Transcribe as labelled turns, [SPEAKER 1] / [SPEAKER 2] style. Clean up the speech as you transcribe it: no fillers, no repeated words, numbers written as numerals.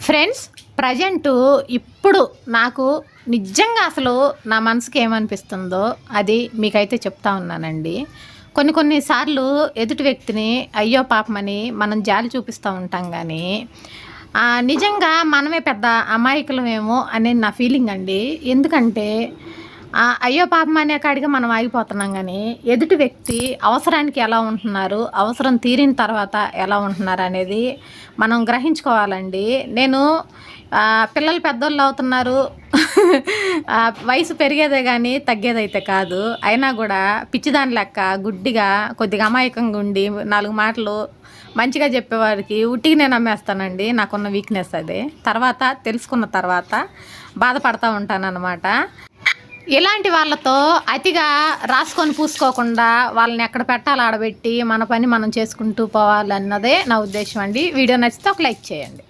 [SPEAKER 1] Friends, present ఇప్పుడు నాకు నిజంగా అసలు నా మనసుకి ఏమనిపిస్తుందో అది మీకైతే చెప్తా ఉన్నానండి. కొన్ని సార్లు ఎదుటి వ్యక్తిని అయ్యో పాపమని మనం జాలి చూపిస్తూ ఉంటాం కానీ నిజంగా మనమే పెద్ద అమాయకులమేమో అనేది నా ఫీలింగ్ అండి. ఎందుకంటే అయ్యో పాపం అనే కాడిగా మనం ఆగిపోతున్నాం కానీ ఎదుటి వ్యక్తి అవసరానికి ఎలా ఉంటున్నారు, అవసరం తీరిన తర్వాత ఎలా ఉంటున్నారు అనేది మనం గ్రహించుకోవాలండి. నేను పిల్లలు పెద్దోళ్ళు అవుతున్నారు, వయసు పెరిగేదే కానీ తగ్గేదైతే కాదు. అయినా కూడా పిచ్చిదాని లెక్క గుడ్డిగా కొద్దిగా అమాయకంగా ఉండి 4 మాటలు మంచిగా చెప్పేవారికి ఉట్టిగానే నమ్మేస్తానండి. నాకున్న వీక్నెస్ అదే. తర్వాత తెలుసుకున్న తర్వాత బాధపడతా ఉంటానన్నమాట. ఇలాంటి వాళ్ళతో అతిగా రాసుకొని పూసుకోకుండా వాళ్ళని ఎక్కడ పెట్టాలో ఆడబెట్టి మన పని మనం చేసుకుంటూ పోవాలన్నదే నా ఉద్దేశం అండి. వీడియో నచ్చితే ఒక లైక్ చేయండి.